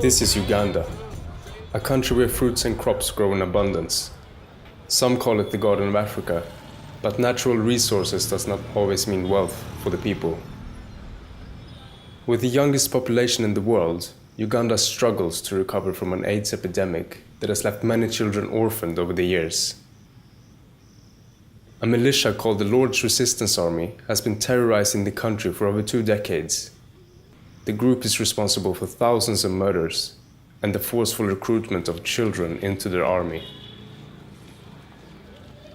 This is Uganda, a country where fruits and crops grow in abundance. Some call it the Garden of Africa, but natural resources does not always mean wealth for the people. With the youngest population in the world, Uganda struggles to recover from an AIDS epidemic that has left many children orphaned over the years. A militia called the Lord's Resistance Army has been terrorizing the country for over 2 decades. The group is responsible for thousands of murders and the forceful recruitment of children into their army.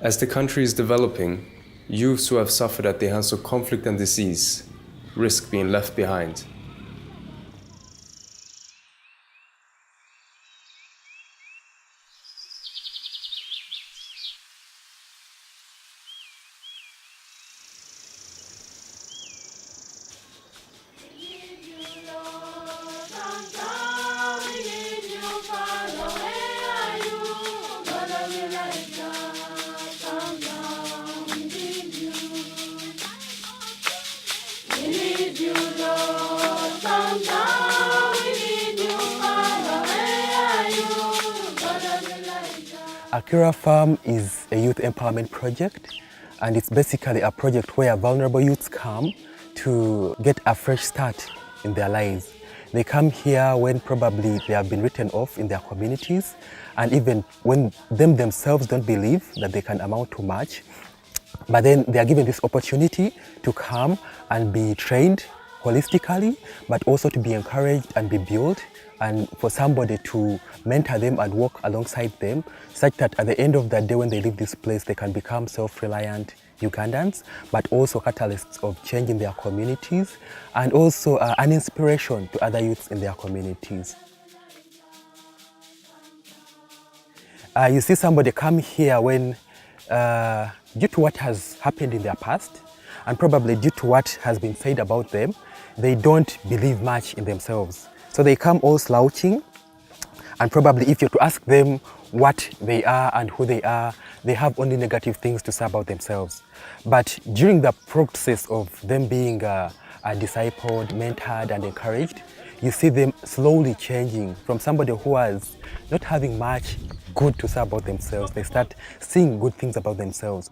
As the country is developing, youths who have suffered at the hands of conflict and disease risk being left behind. Akira Farm is a youth empowerment project, and it's basically a project where vulnerable youths come to get a fresh start in their lives. They come here when probably they have been written off in their communities, and even when themselves don't believe that they can amount to much. But then they are given this opportunity to come and be trained holistically, but also to be encouraged and be built, and for somebody to mentor them and work alongside them, such that at the end of the day when they leave this place, they can become self-reliant Ugandans, but also catalysts of change in their communities, and also an inspiration to other youths in their communities. You see somebody come here when, due to what has happened in their past, and probably due to what has been said about them, they don't believe much in themselves. So they come all slouching, and probably if you're to ask them what they are and who they are, they have only negative things to say about themselves. But during the process of them being discipled, mentored and encouraged, you see them slowly changing from somebody who was not having much good to say about themselves. They start seeing good things about themselves.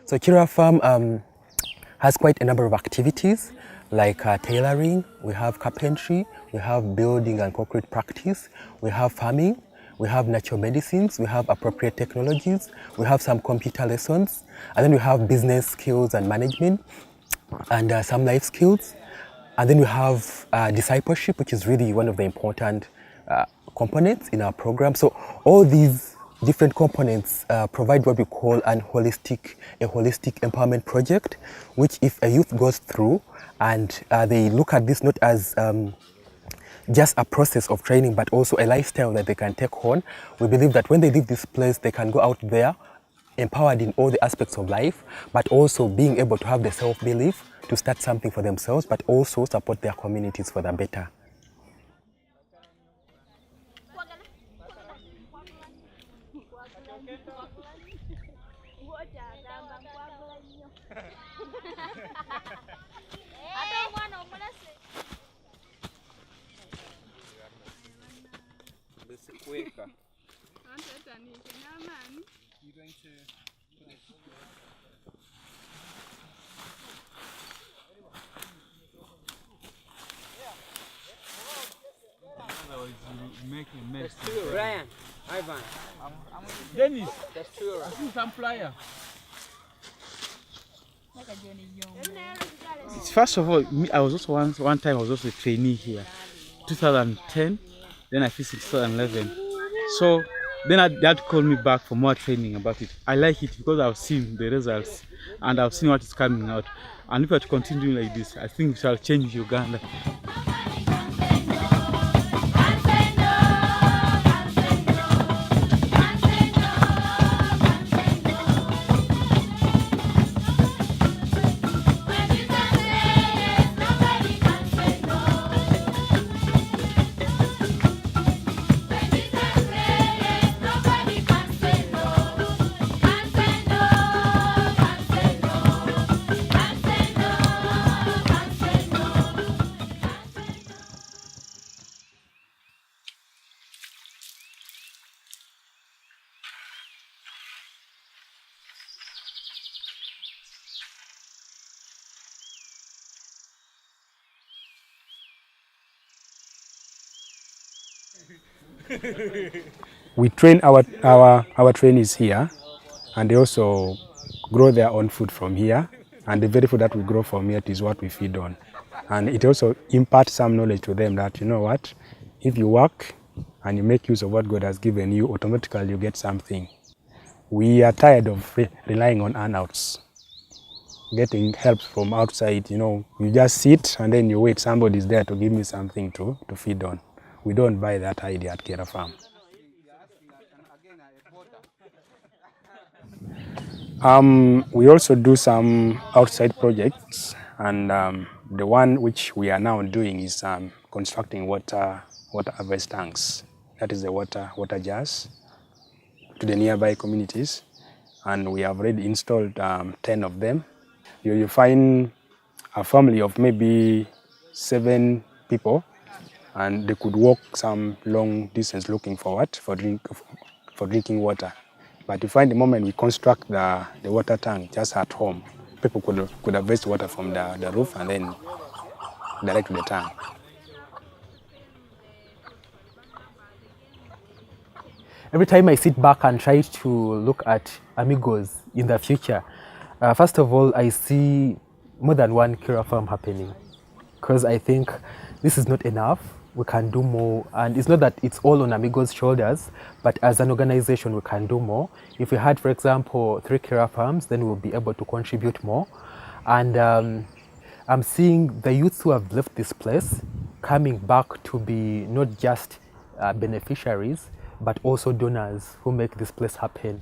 So Akira Farm has quite a number of activities like tailoring, we have carpentry, we have building and concrete practice, we have farming, we have natural medicines, we have appropriate technologies, we have some computer lessons, and then we have business skills and management, and some life skills. And then we have discipleship, which is really one of the important components in our program. So all these different components provide what we call a holistic empowerment project, which if a youth goes through and they look at this not as just a process of training, but also a lifestyle that they can take on, we believe that when they leave this place, they can go out there empowered in all the aspects of life, but also being able to have the self-belief to start something for themselves, but also support their communities for the better. That's true, Ryan, Ivan. Dennis, that's true. I see some flyer. First of all, I was also one time I was also a trainee here, 2010. Then I finished 2011. So Then they had to call me back for more training about it. I like it because I've seen the results and I've seen what is coming out. And if I to continue like this, I think we shall change Uganda. We train our trainees here, and they also grow their own food from here, and the very food that we grow from here is what we feed on. And it also imparts some knowledge to them that, you know what, if you work and you make use of what God has given you, automatically you get something. We are tired of relying on handouts, getting help from outside. You just sit and then you wait, somebody's there to give me something to feed on. We don't buy that idea at Kera Farm. We also do some outside projects, and the one which we are now doing is constructing water harvest tanks. That is the water jars to the nearby communities, and we have already installed 10 of them. You find a family of maybe 7 people, and they could walk some long distance looking for drinking water. But you find the moment we construct the water tank just at home, people could harvest water from the roof and then direct to the tank. Every time I sit back and try to look at Amigos in the future, first of all, I see more than one Kira farm happening, because I think this is not enough. We can do more, and it's not that it's all on Amigos' shoulders, but as an organization we can do more. If we had, for example, 3 Kira farms, then we'll be able to contribute more. And I'm seeing the youths who have left this place coming back to be not just beneficiaries, but also donors who make this place happen.